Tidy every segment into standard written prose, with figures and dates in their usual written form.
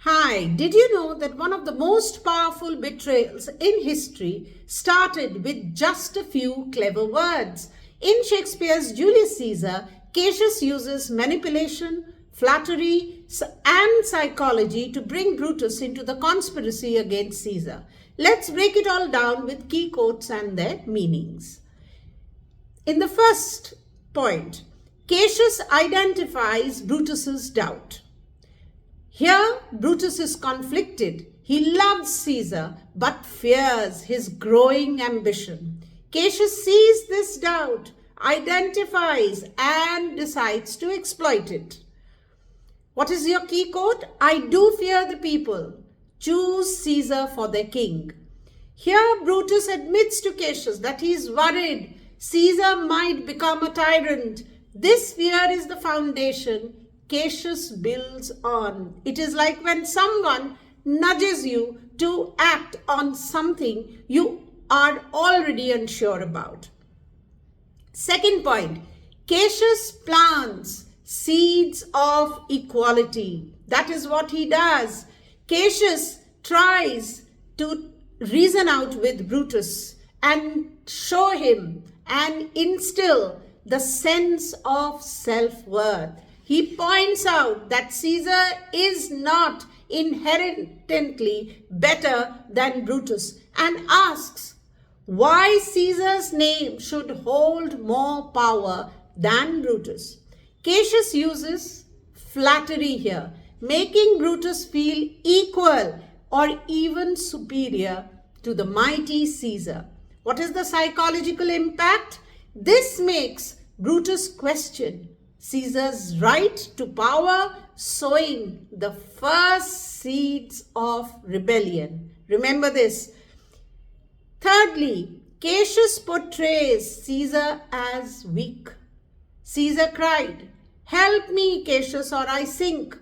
Hi, did you know that one of the most powerful betrayals in history started with just a few clever words? In Shakespeare's Julius Caesar, Cassius uses manipulation, flattery, and psychology to bring Brutus into the conspiracy against Caesar. Let's break it all down with key quotes and their meanings. In the first point, Cassius identifies Brutus's doubt. Here, Brutus is conflicted. He loves Caesar but fears his growing ambition. Cassius sees this doubt, identifies, and decides to exploit it. What is your key quote? I do fear the people. Choose Caesar for their king. Here, Brutus admits to Cassius that he is worried Caesar might become a tyrant. This fear is the foundation Cassius builds on. It is like when someone nudges you to act on something you are already unsure about. Second point, Cassius plants seeds of equality. That is what he does. Cassius tries to reason out with Brutus and show him and instill the sense of self-worth. He points out that Caesar is not inherently better than Brutus and asks why Caesar's name should hold more power than Brutus. Cassius uses flattery here, making Brutus feel equal or even superior to the mighty Caesar. What is the psychological impact? This makes Brutus question Caesar's right to power, sowing the first seeds of rebellion. Remember this. Thirdly, Cassius portrays Caesar as weak. Caesar cried, "Help me, Cassius, or I sink."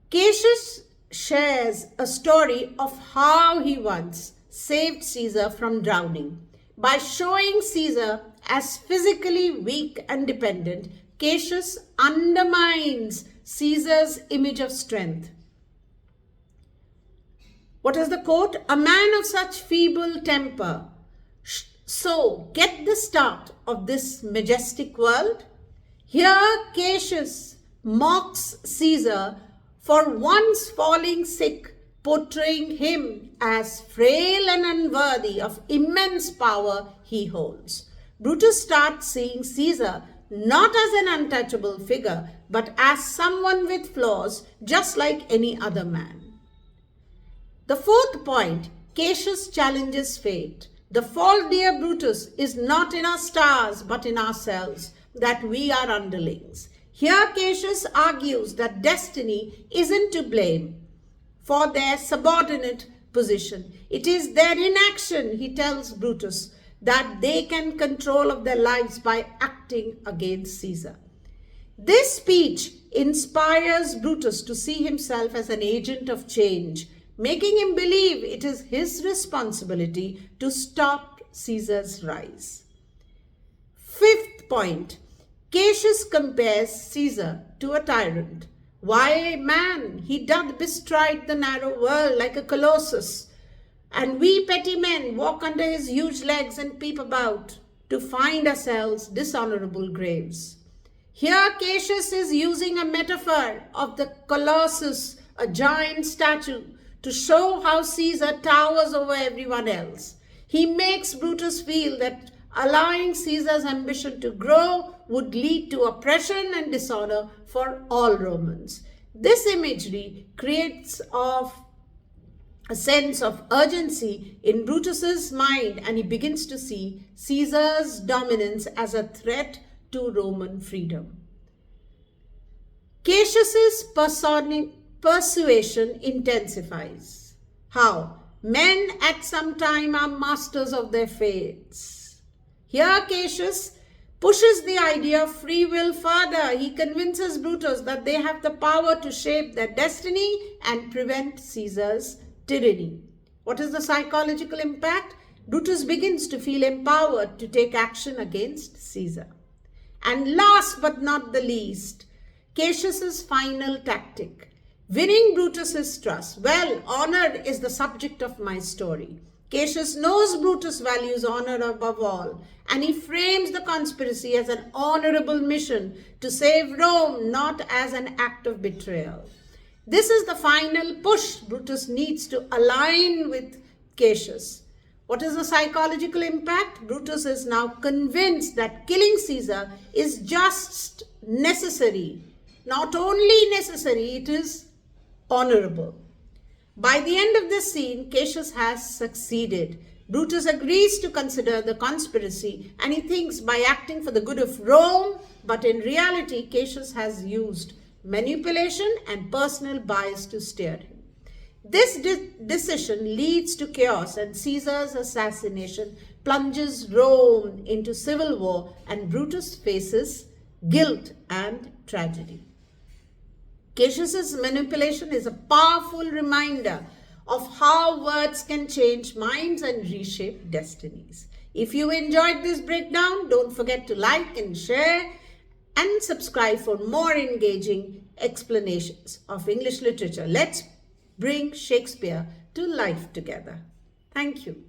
Cassius shares a story of how he once saved Caesar from drowning. By showing Caesar as physically weak and dependent, Cassius undermines Caesar's image of strength. What is the quote? A man of such feeble temper, so get the start of this majestic world. Here Cassius mocks Caesar for once falling sick, portraying him as frail and unworthy of immense power he holds. Brutus starts seeing Caesar not as an untouchable figure, but as someone with flaws, just like any other man. The fourth point, Cassius challenges fate. The fault, dear Brutus, is not in our stars, but in ourselves, that we are underlings. Here Cassius argues that destiny isn't to blame for their subordinate position. It is their inaction, he tells Brutus, that they can control of their lives by acting against Caesar. This speech inspires Brutus to see himself as an agent of change, making him believe it is his responsibility to stop Caesar's rise. Fifth point, Cassius compares Caesar to a tyrant. Why, man, he doth bestride the narrow world like a colossus, and we petty men walk under his huge legs and peep about to find ourselves dishonorable graves. Here Cassius is using a metaphor of the colossus, a giant statue, to show how Caesar towers over everyone else. He makes Brutus feel that allowing Caesar's ambition to grow would lead to oppression and dishonor for all Romans. This imagery creates a sense of urgency in Brutus's mind, and he begins to see Caesar's dominance as a threat to Roman freedom. Cassius's persuasion intensifies. How? Men at some time are masters of their fates. Here Cassius pushes the idea of free will further. He convinces Brutus that they have the power to shape their destiny and prevent Caesar's tyranny. What is the psychological impact? Brutus begins to feel empowered to take action against Caesar. And last but not the least, Cassius's final tactic. Winning Brutus's trust. Well, honor is the subject of my story. Cassius knows Brutus values honor above all, and he frames the conspiracy as an honorable mission to save Rome, not as an act of betrayal. This is the final push Brutus needs to align with Cassius. What is the psychological impact? Brutus is now convinced that killing Caesar is just necessary. Not only necessary, it is honorable. By the end of this scene, Cassius has succeeded. Brutus agrees to consider the conspiracy and he thinks by acting for the good of Rome, but in reality, Cassius has used manipulation and personal bias to steer him. This decision leads to chaos and Caesar's assassination plunges Rome into civil war and Brutus faces guilt and tragedy. Cassius's manipulation is a powerful reminder of how words can change minds and reshape destinies. If you enjoyed this breakdown, don't forget to like and share and subscribe for more engaging explanations of English literature. Let's bring Shakespeare to life together. Thank you.